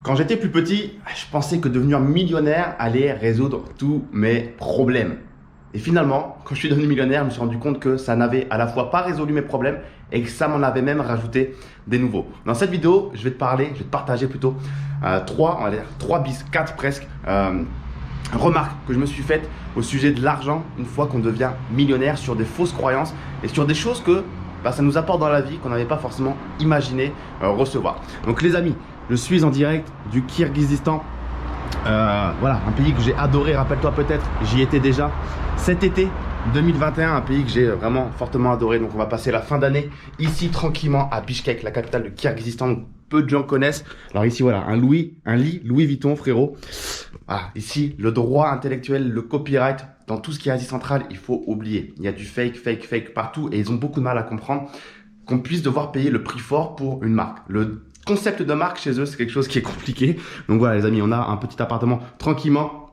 Quand j'étais plus petit, je pensais que devenir millionnaire allait résoudre tous mes problèmes. Et finalement, quand je suis devenu millionnaire, je me suis rendu compte que ça n'avait à la fois pas résolu mes problèmes et que ça m'en avait même rajouté des nouveaux. Dans cette vidéo, je vais te partager plutôt trois bis, quatre presque, remarques que je me suis faites au sujet de l'argent une fois qu'on devient millionnaire, sur des fausses croyances et sur des choses que ça nous apporte dans la vie qu'on n'avait pas forcément imaginé recevoir. Donc les amis, je suis en direct du Kirghizistan. Voilà, un pays que j'ai adoré, rappelle-toi peut-être, j'y étais déjà cet été 2021, un pays que j'ai vraiment fortement adoré. Donc on va passer la fin d'année ici tranquillement à Bishkek, la capitale du Kirghizistan. Donc, peu de gens connaissent. Alors ici voilà, un lit Louis Vuitton, frérot. Voilà, ici le droit intellectuel, le copyright, dans tout ce qui est Asie centrale, il faut oublier. Il y a du fake partout et ils ont beaucoup de mal à comprendre qu'on puisse devoir payer le prix fort pour une marque. Le concept de marque chez eux, c'est quelque chose qui est compliqué. Donc voilà les amis, on a un petit appartement tranquillement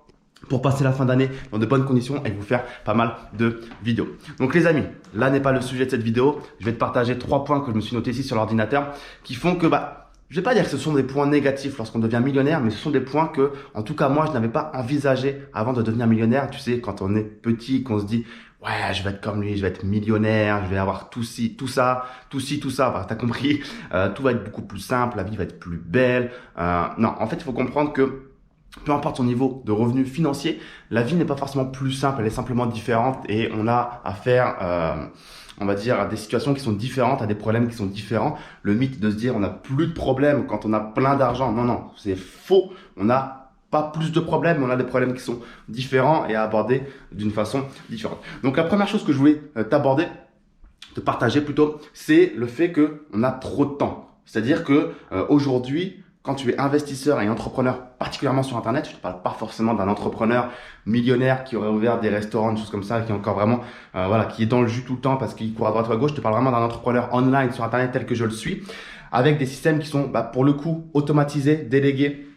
pour passer la fin d'année dans de bonnes conditions et vous faire pas mal de vidéos. Donc les amis, là n'est pas le sujet de cette vidéo. Je vais te partager 3 points que je me suis noté ici sur l'ordinateur qui font que je vais pas dire que ce sont des points négatifs lorsqu'on devient millionnaire, mais ce sont des points que, en tout cas moi, je n'avais pas envisagé avant de devenir millionnaire. Tu sais, quand on est petit, qu'on se dit ouais, je vais être comme lui, je vais être millionnaire, je vais avoir tout ça. T'as compris, tout va être beaucoup plus simple, la vie va être plus belle. Non, en fait, il faut comprendre que peu importe son niveau de revenu financier, la vie n'est pas forcément plus simple, elle est simplement différente et on a affaire, on va dire, à des situations qui sont différentes, à des problèmes qui sont différents. Le mythe de se dire on n'a plus de problèmes quand on a plein d'argent, non, c'est faux. On n'a pas plus de problèmes, on a des problèmes qui sont différents et à aborder d'une façon différente. Donc la première chose que je voulais te partager plutôt, c'est le fait qu'on a trop de temps. C'est-à-dire que aujourd'hui, quand tu es investisseur et entrepreneur, particulièrement sur Internet, je ne te parle pas forcément d'un entrepreneur millionnaire qui aurait ouvert des restaurants, des choses comme ça, qui est encore vraiment, qui est dans le jus tout le temps parce qu'il court à droite ou à gauche. Je te parle vraiment d'un entrepreneur online sur Internet tel que je le suis, avec des systèmes qui sont, pour le coup, automatisés, délégués,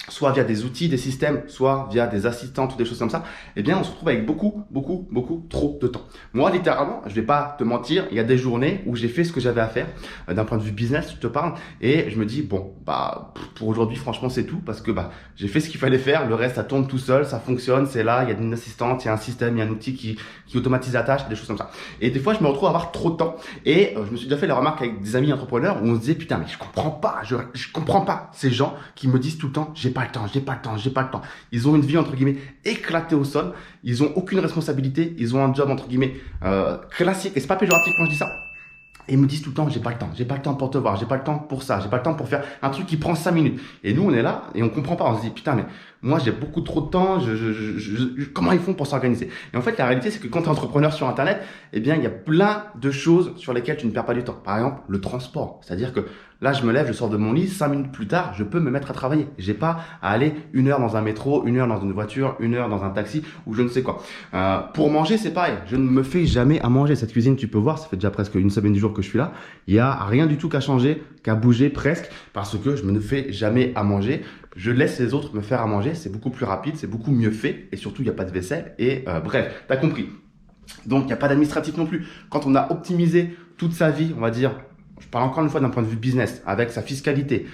soit via des outils, des systèmes, soit via des assistantes ou des choses comme ça. Eh bien, on se retrouve avec beaucoup trop de temps. Moi, littéralement, je vais pas te mentir, il y a des journées où j'ai fait ce que j'avais à faire d'un point de vue business, je te parle, et je me dis bon, pour aujourd'hui, franchement, c'est tout parce que j'ai fait ce qu'il fallait faire. Le reste, ça tourne tout seul, ça fonctionne, c'est là. Il y a une assistante, il y a un système, il y a un outil qui automatise la tâche, des choses comme ça. Et des fois, je me retrouve à avoir trop de temps. Et je me suis déjà fait la remarque avec des amis entrepreneurs où on se disait putain, mais je comprends pas ces gens qui me disent tout le temps j'ai pas le temps. Ils ont une vie entre guillemets éclatée au sol. Ils ont aucune responsabilité. Ils ont un job entre guillemets classique. Et c'est pas péjoratif quand je dis ça. Et ils me disent tout le temps, j'ai pas le temps pour te voir, j'ai pas le temps pour ça, j'ai pas le temps pour faire un truc qui prend 5 minutes. Et nous, on est là et on comprend pas. On se dit, putain, mais moi, j'ai beaucoup trop de temps, comment ils font pour s'organiser? Et en fait, la réalité, c'est que quand tu es entrepreneur sur Internet, eh bien, il y a plein de choses sur lesquelles tu ne perds pas du temps. Par exemple, le transport. C'est-à-dire que là, je me lève, je sors de mon lit, 5 minutes plus tard, je peux me mettre à travailler. J'ai pas à aller 1 heure dans un métro, 1 heure dans une voiture, 1 heure dans un taxi ou je ne sais quoi. Pour manger, c'est pareil. Je ne me fais jamais à manger. Cette cuisine, tu peux voir, ça fait déjà presque une semaine du jour que je suis là. Il y a rien du tout qu'à changer, qu'à bouger presque, parce que je me ne fais jamais à manger. Je laisse les autres me faire à manger. C'est beaucoup plus rapide, c'est beaucoup mieux fait et surtout, il n'y a pas de vaisselle. Et bref, t'as compris. Donc, il n'y a pas d'administratif non plus. Quand on a optimisé toute sa vie, on va dire, je parle encore une fois d'un point de vue business, avec sa fiscalité,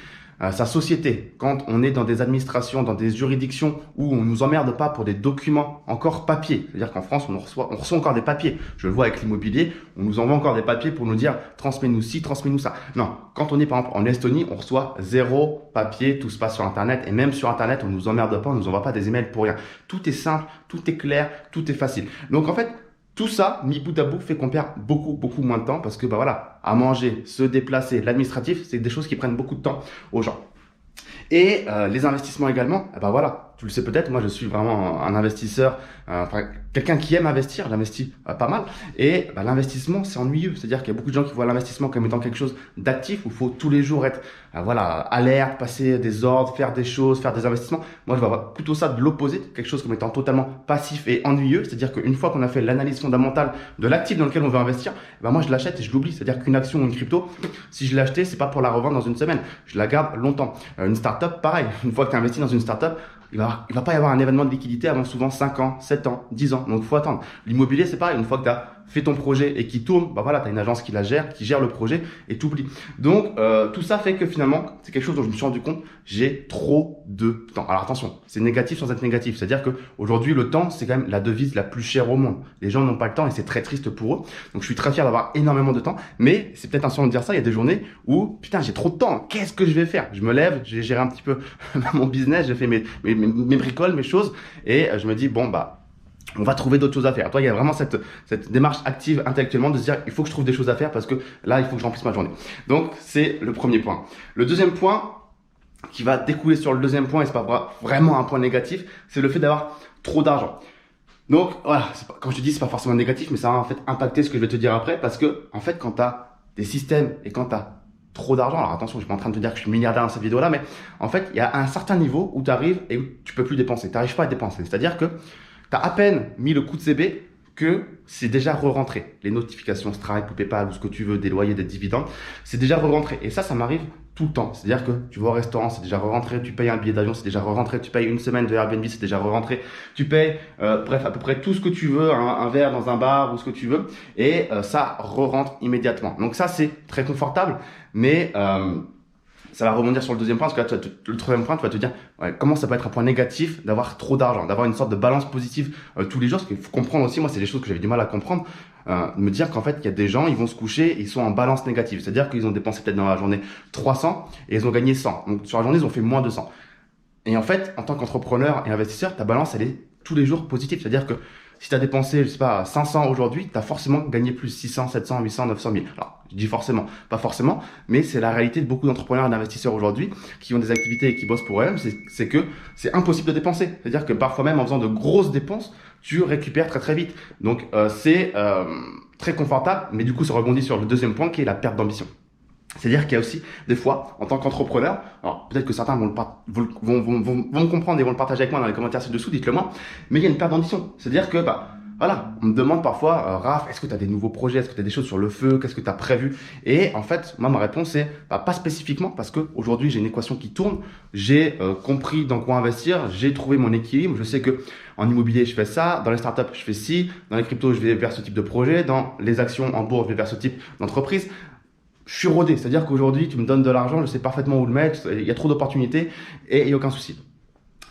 sa société, quand on est dans des administrations, dans des juridictions où on nous emmerde pas pour des documents encore papier. C'est-à-dire qu'en France, on reçoit encore des papiers. Je le vois avec l'immobilier, on nous envoie encore des papiers pour nous dire transmets-nous ci, transmets-nous ça. Non, quand on est par exemple en Estonie, on reçoit 0 papier, tout se passe sur Internet et même sur Internet, on nous emmerde pas, on nous envoie pas des emails pour rien. Tout est simple, tout est clair, tout est facile. Donc en fait, tout ça, mis bout à bout, fait qu'on perd beaucoup moins de temps parce que voilà, à manger, se déplacer, l'administratif, c'est des choses qui prennent beaucoup de temps aux gens. Et les investissements également, voilà, tu le sais peut-être, moi je suis vraiment un investisseur, quelqu'un qui aime investir, j'investis pas mal. Et l'investissement, c'est ennuyeux, c'est-à-dire qu'il y a beaucoup de gens qui voient l'investissement comme étant quelque chose d'actif où il faut tous les jours être alerte, passer des ordres, faire des choses, faire des investissements. Moi je vois plutôt ça de l'opposé, quelque chose comme étant totalement passif et ennuyeux, c'est-à-dire qu'une fois qu'on a fait l'analyse fondamentale de l'actif dans lequel on veut investir, moi je l'achète et je l'oublie. C'est-à-dire qu'une action ou une crypto, si je l'ai acheté, c'est pas pour la revendre dans une semaine, je la garde longtemps. Une startup, pareil, une fois que tu as investi dans une startup, il va pas y avoir un événement de liquidité avant souvent 5 ans, 7 ans, 10 ans. Donc, il faut attendre. L'immobilier, c'est pareil. Une fois que tu as fait ton projet et qui tourne, bah voilà, tu as une agence qui la gère, qui gère le projet et t'oublies. Donc, tout ça fait que finalement, c'est quelque chose dont je me suis rendu compte, j'ai trop de temps. Alors attention, c'est négatif sans être négatif. C'est-à-dire que aujourd'hui, le temps, c'est quand même la devise la plus chère au monde. Les gens n'ont pas le temps et c'est très triste pour eux. Donc, je suis très fier d'avoir énormément de temps, mais c'est peut-être insolent de dire ça. Il y a des journées où, putain, j'ai trop de temps. Qu'est-ce que je vais faire? Je me lève, j'ai géré un petit peu mon business, j'ai fait mes bricoles, mes choses et je me dis, bon, bah, on va trouver d'autres choses à faire. Toi, il y a vraiment cette démarche active intellectuellement de se dire, il faut que je trouve des choses à faire parce que là, il faut que je remplisse ma journée. Donc, c'est le premier point. Le deuxième point qui va découler sur le deuxième point, et c'est pas vraiment un point négatif, c'est le fait d'avoir trop d'argent. Donc, voilà, comme je te dis, c'est pas forcément négatif, mais ça va en fait impacter ce que je vais te dire après parce que, en fait, quand tu as des systèmes et quand tu as trop d'argent, alors attention, je suis pas en train de te dire que je suis milliardaire dans cette vidéo-là, mais en fait, il y a un certain niveau où tu arrives et où tu peux plus dépenser. Tu n'arrives pas à dépenser. C'est-à-dire que tu as à peine mis le coup de CB que c'est déjà re-rentré. Les notifications Stripe ou PayPal ou ce que tu veux, des loyers, des dividendes, c'est déjà re-rentré. Et ça m'arrive tout le temps. C'est-à-dire que tu vas au restaurant, c'est déjà re-rentré, tu payes un billet d'avion, c'est déjà re-rentré, tu payes une semaine de Airbnb, c'est déjà re-rentré, tu payes, bref, à peu près tout ce que tu veux, un verre dans un bar ou ce que tu veux, et ça re-rentre immédiatement. Donc ça, c'est très confortable, mais ça va rebondir sur le deuxième point, parce que là, le troisième point, tu vas te dire, ouais, comment ça peut être un point négatif d'avoir trop d'argent, d'avoir une sorte de balance positive tous les jours, parce qu'il faut comprendre aussi, moi, c'est des choses que j'avais du mal à comprendre, me dire qu'en fait, il y a des gens, ils vont se coucher, ils sont en balance négative, c'est-à-dire qu'ils ont dépensé peut-être dans la journée 300 et ils ont gagné 100. Donc, sur la journée, ils ont fait moins de 100. Et en fait, en tant qu'entrepreneur et investisseur, ta balance, elle est tous les jours positive, c'est-à-dire que si tu as dépensé, je sais pas, 500 aujourd'hui, tu as forcément gagné plus 600, 700, 800, 900 000. Alors, je dis forcément, pas forcément, mais c'est la réalité de beaucoup d'entrepreneurs et d'investisseurs aujourd'hui qui ont des activités et qui bossent pour eux-mêmes, c'est que c'est impossible de dépenser. C'est-à-dire que parfois même en faisant de grosses dépenses, tu récupères très très vite. Donc, c'est très confortable, mais du coup, ça rebondit sur le deuxième point qui est la perte d'ambition. C'est-à-dire qu'il y a aussi des fois, en tant qu'entrepreneur, alors peut-être que certains vont me comprendre et vont le partager avec moi dans les commentaires ci-dessous, dites-le moi, mais il y a une perte d'ambition. C'est-à-dire que, voilà, on me demande parfois, Raph, est-ce que tu as des nouveaux projets, est-ce que tu as des choses sur le feu, qu'est-ce que tu as prévu? Et en fait, moi, ma réponse est pas spécifiquement, parce qu'aujourd'hui, j'ai une équation qui tourne, j'ai compris dans quoi investir, j'ai trouvé mon équilibre, je sais que en immobilier, je fais ça, dans les startups, je fais ci, dans les cryptos, je vais vers ce type de projet, dans les actions en bourse, je vais vers ce type d'entreprise. Je suis rodé, c'est-à-dire qu'aujourd'hui, tu me donnes de l'argent, je sais parfaitement où le mettre, il y a trop d'opportunités et il n'y a aucun souci.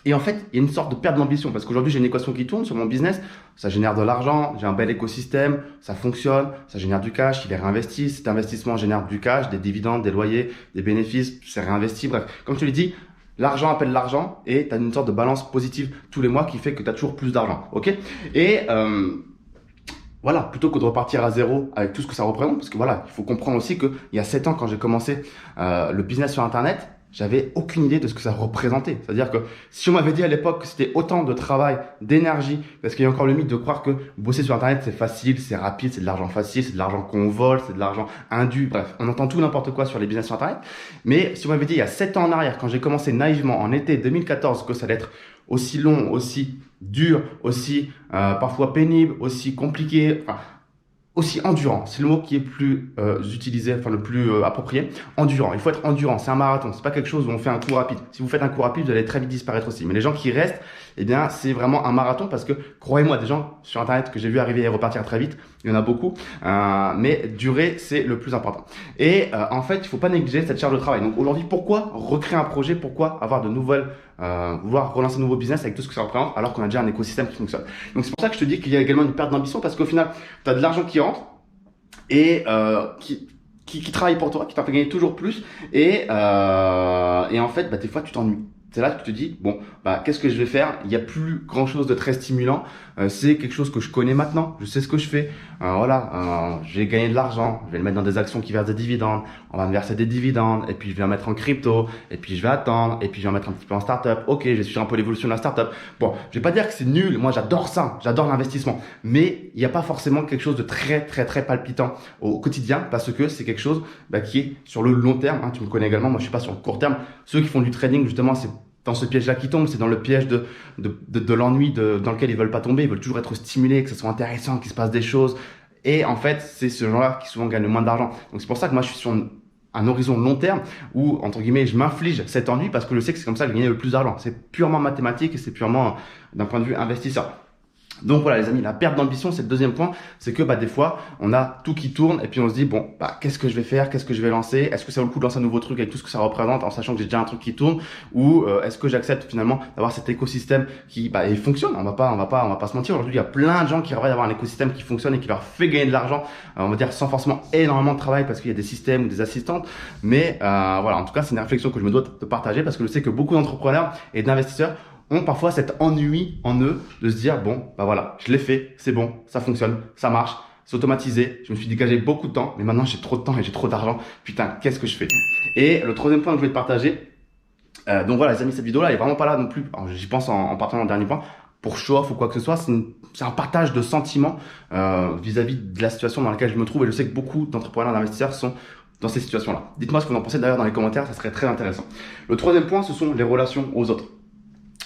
Et en fait, il y a une sorte de perte d'ambition parce qu'aujourd'hui, j'ai une équation qui tourne sur mon business, ça génère de l'argent, j'ai un bel écosystème, ça fonctionne, ça génère du cash, il est réinvesti, cet investissement génère du cash, des dividendes, des loyers, des bénéfices, c'est réinvesti, bref. Comme je te l'ai dit, l'argent appelle l'argent et tu as une sorte de balance positive tous les mois qui fait que tu as toujours plus d'argent, ok? Et voilà, plutôt que de repartir à zéro avec tout ce que ça représente, parce que voilà, il faut comprendre aussi qu'il y a 7 ans, quand j'ai commencé le business sur Internet, j'avais aucune idée de ce que ça représentait. C'est-à-dire que si on m'avait dit à l'époque que c'était autant de travail, d'énergie, parce qu'il y a encore le mythe de croire que bosser sur Internet, c'est facile, c'est rapide, c'est de l'argent facile, c'est de l'argent qu'on vole, c'est de l'argent indu, bref, on entend tout n'importe quoi sur les business sur Internet. Mais si on m'avait dit il y a 7 ans en arrière, quand j'ai commencé naïvement en été 2014, que ça allait être aussi long, aussi dur, aussi parfois pénible, aussi compliqué, enfin, aussi endurant, c'est le mot qui est plus utilisé, enfin le plus approprié, endurant. Il faut être endurant, c'est un marathon, c'est pas quelque chose où on fait un coup rapide. Si vous faites un coup rapide, vous allez très vite disparaître aussi. Mais les gens qui restent, eh bien, c'est vraiment un marathon parce que, croyez-moi, des gens sur Internet que j'ai vu arriver et repartir très vite, il y en a beaucoup, mais durer, c'est le plus important. Et en fait, il faut pas négliger cette charge de travail. Donc aujourd'hui, pourquoi recréer un projet? Pourquoi avoir de nouvelles, vouloir relancer un nouveau business avec tout ce que ça représente alors qu'on a déjà un écosystème qui fonctionne? Donc c'est pour ça que je te dis qu'il y a également une perte d'ambition parce qu'au final, tu as de l'argent qui rentre et qui travaille pour toi, qui t'en fait gagner toujours plus et en fait, des fois, tu t'ennuies. C'est là que tu te dis, bon, qu'est-ce que je vais faire? Il n'y a plus grand chose de très stimulant. C'est quelque chose que je connais maintenant. Je sais ce que je fais. Voilà, j'ai gagné de l'argent. Je vais le mettre dans des actions qui versent des dividendes. On va me verser des dividendes. Et puis, je vais en mettre en crypto. Et puis, je vais attendre. Et puis, je vais en mettre un petit peu en startup. Ok, je suis un peu l'évolution de la startup. Bon, je vais pas dire que c'est nul. Moi, j'adore ça. J'adore l'investissement. Mais il n'y a pas forcément quelque chose de très, très, très palpitant au quotidien parce que c'est quelque chose qui est sur le long terme. Tu me connais également. Moi, je suis pas sur le court terme. Ceux qui font du trading, justement, c'est dans ce piège-là qui tombe, c'est dans le piège de l'ennui dans lequel ils veulent pas tomber. Ils veulent toujours être stimulés, que ce soit intéressant, qu'il se passe des choses. Et en fait, c'est ce genre-là qui souvent gagne le moins d'argent. Donc c'est pour ça que moi, je suis sur un horizon long terme où, entre guillemets, je m'inflige cet ennui parce que je sais que c'est comme ça que je gagne le plus d'argent. C'est purement mathématique et c'est purement d'un point de vue investisseur. Donc voilà les amis, la perte d'ambition, c'est le deuxième point, c'est que des fois, on a tout qui tourne et puis on se dit, bon, qu'est-ce que je vais faire, qu'est-ce que je vais lancer, est-ce que ça vaut le coup de lancer un nouveau truc avec tout ce que ça représente en sachant que j'ai déjà un truc qui tourne, ou est-ce que j'accepte finalement d'avoir cet écosystème qui il fonctionne, on va pas se mentir, aujourd'hui il y a plein de gens qui rêvent d'avoir un écosystème qui fonctionne et qui leur fait gagner de l'argent, on va dire sans forcément énormément de travail parce qu'il y a des systèmes ou des assistantes, mais voilà, en tout cas c'est une réflexion que je me dois de partager parce que je sais que beaucoup d'entrepreneurs et d'investisseurs ont parfois cet ennui en eux de se dire bon voilà, je l'ai fait, c'est bon, ça fonctionne, ça marche, c'est automatisé, je me suis dégagé beaucoup de temps, mais maintenant j'ai trop de temps et j'ai trop d'argent, putain, qu'est-ce que je fais? Et le troisième point que je vais te partager, donc voilà les amis, cette vidéo là elle est vraiment pas là non plus, j'y pense en partant dans le dernier point, pour show off ou quoi que ce soit, c'est un partage de sentiments vis-à-vis de la situation dans laquelle je me trouve et je sais que beaucoup d'entrepreneurs, d'investisseurs sont dans ces situations-là. Dites-moi ce que vous en pensez d'ailleurs dans les commentaires, ça serait très intéressant. Le troisième point, ce sont les relations aux autres.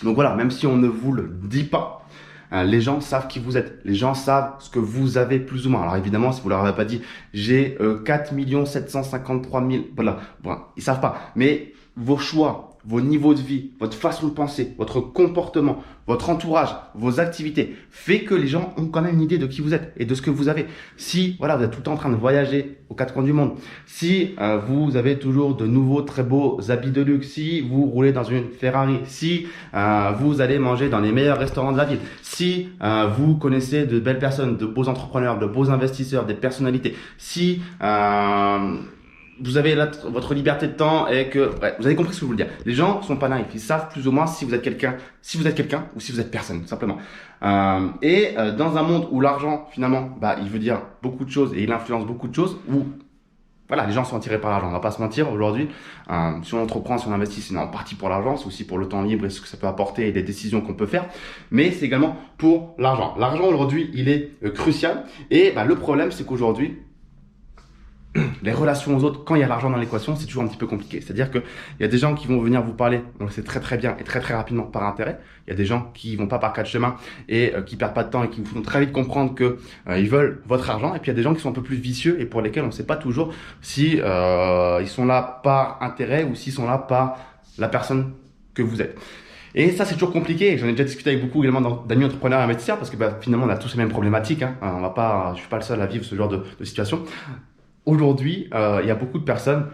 Donc voilà, même si on ne vous le dit pas, les gens savent qui vous êtes. Les gens savent ce que vous avez plus ou moins. Alors évidemment, si vous leur avez pas dit, j'ai 4 753 000, voilà, bon, ils savent pas. Mais vos choix, vos niveaux de vie, votre façon de penser, votre comportement, votre entourage, vos activités, fait que les gens ont quand même une idée de qui vous êtes et de ce que vous avez. Si voilà, vous êtes tout le temps en train de voyager aux quatre coins du monde, si vous avez toujours de nouveaux très beaux habits de luxe, si vous roulez dans une Ferrari, si vous allez manger dans les meilleurs restaurants de la ville, si vous connaissez de belles personnes, de beaux entrepreneurs, de beaux investisseurs, des personnalités, si vous avez votre liberté de temps et que vous avez compris ce que je veux dire. Les gens sont pas naïfs, ils savent plus ou moins si vous êtes quelqu'un, ou si vous êtes personne, tout simplement. Dans un monde où l'argent finalement, il veut dire beaucoup de choses et il influence beaucoup de choses, où voilà, les gens sont attirés par l'argent. On va pas se mentir aujourd'hui. Si on entreprend, si on investit, c'est en partie pour l'argent, c'est aussi pour le temps libre et ce que ça peut apporter et les décisions qu'on peut faire. Mais c'est également pour l'argent. L'argent aujourd'hui, il est crucial. Et le problème, c'est qu'aujourd'hui, les relations aux autres, quand il y a l'argent dans l'équation, c'est toujours un petit peu compliqué. C'est-à-dire qu'il y a des gens qui vont venir vous parler, on le sait très très bien et très très rapidement par intérêt. Il y a des gens qui vont pas par quatre chemins et qui perdent pas de temps et qui vous font très vite comprendre que ils veulent votre argent. Et puis il y a des gens qui sont un peu plus vicieux et pour lesquels on ne sait pas toujours si ils sont là par intérêt ou s'ils sont là par la personne que vous êtes. Et ça, c'est toujours compliqué. J'en ai déjà discuté avec beaucoup également d'amis entrepreneurs et investisseurs parce que finalement, on a tous les mêmes problématiques. Je suis pas le seul à vivre ce genre de situation. Aujourd'hui, il y a beaucoup de personnes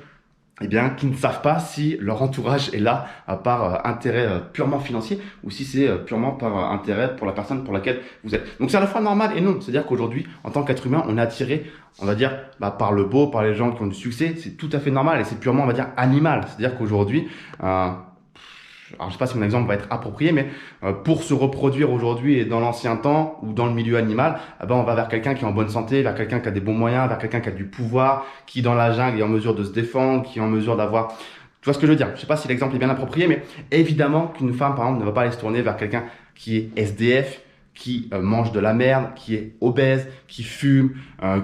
qui ne savent pas si leur entourage est là par intérêt purement financier ou si c'est purement par intérêt pour la personne pour laquelle vous êtes. Donc c'est à la fois normal et non. C'est-à-dire qu'aujourd'hui, en tant qu'être humain, on est attiré, on va dire, par le beau, par les gens qui ont du succès. C'est tout à fait normal et c'est purement, on va dire, animal. C'est-à-dire qu'aujourd'hui, alors je sais pas si mon exemple va être approprié, mais pour se reproduire aujourd'hui et dans l'ancien temps ou dans le milieu animal, on va vers quelqu'un qui est en bonne santé, vers quelqu'un qui a des bons moyens, vers quelqu'un qui a du pouvoir, qui dans la jungle est en mesure de se défendre, qui est en mesure d'avoir... Tu vois ce que je veux dire? Je sais pas si l'exemple est bien approprié, mais évidemment qu'une femme, par exemple, ne va pas aller se tourner vers quelqu'un qui est SDF, qui mange de la merde, qui est obèse, qui fume,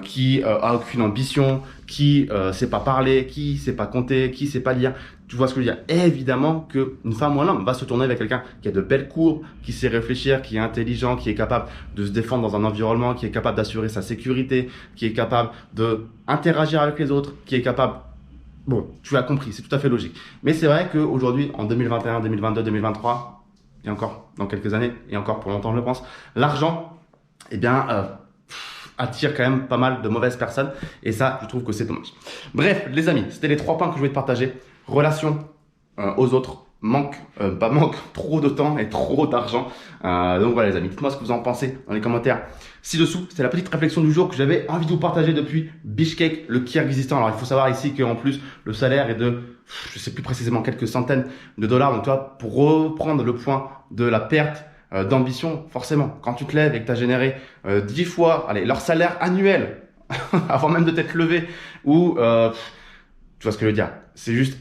qui a aucune ambition, qui sait pas parler, qui sait pas compter, qui sait pas lire. Tu vois ce que je veux dire? Évidemment qu'une femme ou un homme va se tourner vers quelqu'un qui a de belles courbes, qui sait réfléchir, qui est intelligent, qui est capable de se défendre dans un environnement, qui est capable d'assurer sa sécurité, qui est capable d'interagir avec les autres, qui est capable... Bon, tu as compris, c'est tout à fait logique. Mais c'est vrai qu'aujourd'hui, en 2021, 2022, 2023, et encore dans quelques années, et encore pour longtemps je pense, l'argent, attire quand même pas mal de mauvaises personnes, et ça, je trouve que c'est dommage. Bref, les amis, c'était les 3 points que je voulais te partager. Relation aux autres, trop de temps et trop d'argent. Donc voilà les amis, dites-moi ce que vous en pensez dans les commentaires ci-dessous. C'est la petite réflexion du jour que j'avais envie de vous partager depuis Bishkek, le Kirghizistan. Alors il faut savoir ici qu'en plus le salaire est de, je sais plus précisément, quelques centaines de dollars. Donc toi, pour reprendre le point de la perte d'ambition, forcément, quand tu te lèves et que tu as généré 10 fois leur salaire annuel avant même de t'être levé, ou tu vois ce que je veux dire, c'est juste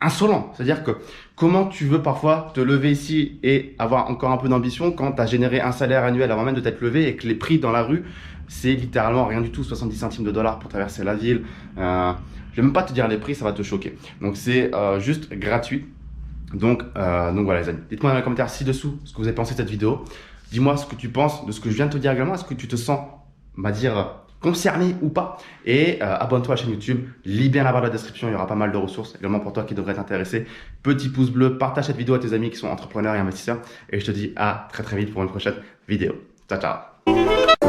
insolent. C'est-à-dire que comment tu veux parfois te lever ici et avoir encore un peu d'ambition quand tu as généré un salaire annuel avant même de t'être levé et que les prix dans la rue, c'est littéralement rien du tout, 70 centimes de dollars pour traverser la ville. Je vais même pas te dire les prix, ça va te choquer. Donc c'est juste gratuit. Donc voilà les amis, dites-moi dans les commentaires ci-dessous ce que vous avez pensé de cette vidéo. Dis-moi ce que tu penses de ce que je viens de te dire également. Est-ce que tu te sens, on va dire, concerné ou pas? Et abonne-toi à la chaîne YouTube, lis bien la barre de la description, il y aura pas mal de ressources également pour toi qui devraient t'intéresser. Petit pouce bleu, partage cette vidéo à tes amis qui sont entrepreneurs et investisseurs. Et je te dis à très très vite pour une prochaine vidéo. Ciao, ciao.